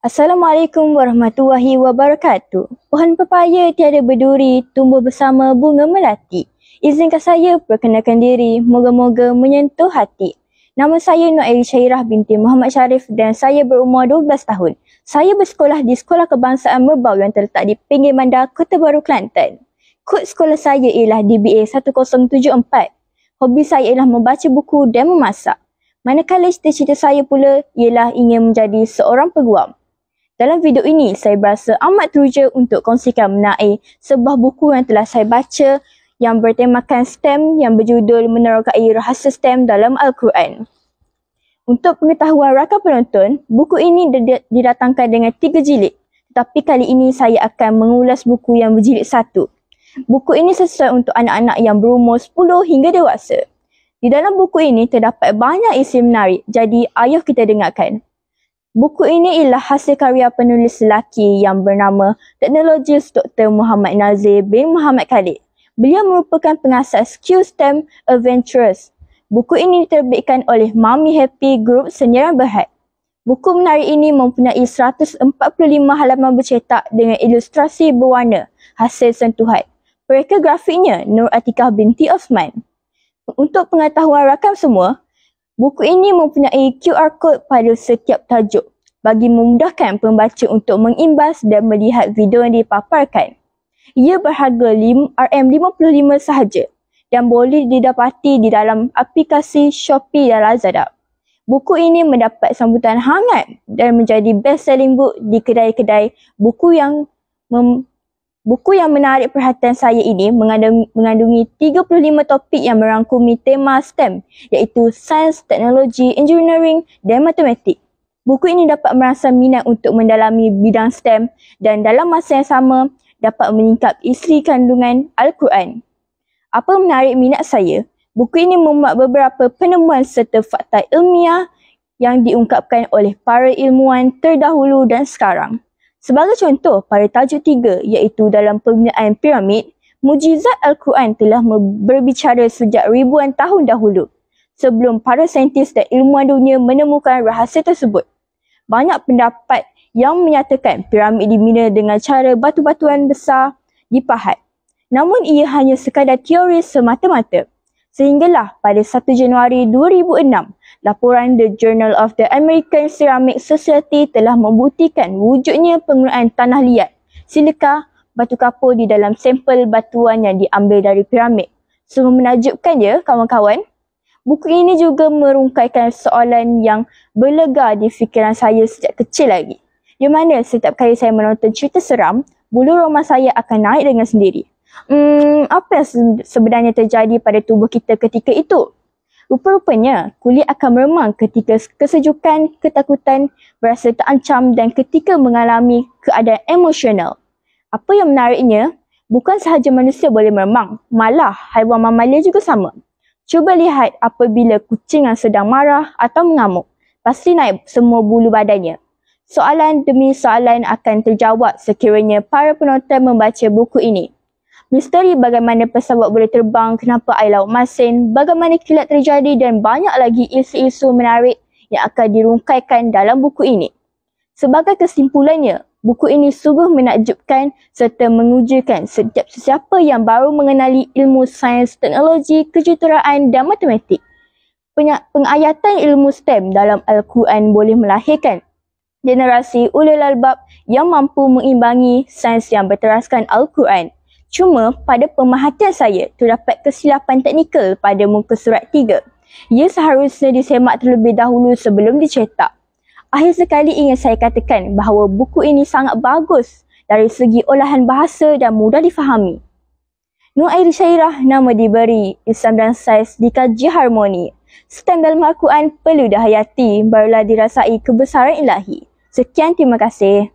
Assalamualaikum warahmatullahi wabarakatuh. Pohon pepaya tiada berduri, tumbuh bersama bunga melati. Izinkan saya perkenalkan diri, moga-moga menyentuh hati. Nama saya Nur Airi Syairah binti Muhammad Sharif dan saya berumur 12 tahun. Saya bersekolah di Sekolah Kebangsaan Merbau yang terletak di pinggir bandar Kota Baru, Kelantan. Kod sekolah saya ialah DBA 1074. Hobi saya ialah membaca buku dan memasak. Manakala cita-cita saya pula ialah ingin menjadi seorang peguam. Dalam video ini, saya berasa amat teruja untuk kongsikan mengenai sebuah buku yang telah saya baca yang bertemakan STEM yang berjudul Menerokai Rahsia STEM dalam Al-Quran. Untuk pengetahuan rakan penonton, buku ini didatangkan dengan 3 jilid. Tetapi kali ini saya akan mengulas buku yang berjilid 1. Buku ini sesuai untuk anak-anak yang berumur 10 hingga dewasa. Di dalam buku ini terdapat banyak isi menarik, jadi ayuh kita dengarkan. Buku ini ialah hasil karya penulis lelaki yang bernama Teknologis Dr. Muhammad Nazir bin Muhammad Khalid. Beliau merupakan pengasas QSTEM Adventures. Buku ini diterbitkan oleh Mami Happy Group Senyaran Berhad. Buku menarik ini mempunyai 145 halaman bercetak dengan ilustrasi berwarna hasil sentuhan. Pereka grafiknya Nur Atikah binti Osman. Untuk pengetahuan rakan semua, buku ini mempunyai QR code pada setiap tajuk bagi memudahkan pembaca untuk mengimbas dan melihat video yang dipaparkan. Ia berharga RM55 sahaja dan boleh didapati di dalam aplikasi Shopee dan Lazada. Buku ini mendapat sambutan hangat dan menjadi best-selling book di kedai-kedai buku yang menarik perhatian saya ini mengandungi 35 topik yang merangkumi tema STEM iaitu Sains, Teknologi, Engineering dan Matematik. Buku ini dapat merasa minat untuk mendalami bidang STEM dan dalam masa yang sama dapat menyingkap isi kandungan Al-Quran. Apa menarik minat saya? Buku ini memuat beberapa penemuan serta fakta ilmiah yang diungkapkan oleh para ilmuwan terdahulu dan sekarang. Sebagai contoh, pada tajuk 3 iaitu dalam pembinaan piramid, mujizat Al-Quran telah berbicara sejak ribuan tahun dahulu sebelum para saintis dan ilmuwan dunia menemukan rahsia tersebut. Banyak pendapat yang menyatakan piramid dibina dengan cara batu-batuan besar dipahat. Namun ia hanya sekadar teori semata-mata. Sehinggalah pada 1 Januari 2006, laporan The Journal of the American Ceramic Society telah membuktikan wujudnya penggunaan tanah liat, silika, batu kapur di dalam sampel batuan yang diambil dari piramid. Sungguh menakjubkan ya kawan-kawan. Buku ini juga merungkaikan soalan yang berlega di fikiran saya sejak kecil lagi. Di mana setiap kali saya menonton cerita seram, bulu roma saya akan naik dengan sendiri. Apa yang sebenarnya terjadi pada tubuh kita ketika itu? Rupa-rupanya, kulit akan meremang ketika kesejukan, ketakutan, berasa terancam dan ketika mengalami keadaan emosional. Apa yang menariknya, bukan sahaja manusia boleh meremang, malah haiwan mamalia juga sama. Cuba lihat apabila kucing yang sedang marah atau mengamuk, pasti naik semua bulu badannya. Soalan demi soalan akan terjawab sekiranya para penonton membaca buku ini. Misteri bagaimana pesawat boleh terbang, kenapa air laut masin, bagaimana kilat terjadi dan banyak lagi isu-isu menarik yang akan dirungkaikan dalam buku ini. Sebagai kesimpulannya, buku ini sungguh menakjubkan serta mengujikan setiap sesiapa yang baru mengenali ilmu sains, teknologi, kejuruteraan dan matematik. Pengayatan ilmu STEM dalam Al-Quran boleh melahirkan generasi ulul albab yang mampu mengimbangi sains yang berteraskan Al-Quran. Cuma pada pemerhatian saya, terdapat kesilapan teknikal pada muka surat 3. Ia seharusnya disemak terlebih dahulu sebelum dicetak. Akhir sekali ingin saya katakan bahawa buku ini sangat bagus dari segi olahan bahasa dan mudah difahami. Nur Airi Syairah nama diberi, Islam dan Sains dikaji harmoni. STEM dalam Al-Quran perlu dihayati barulah dirasai kebesaran ilahi. Sekian, terima kasih.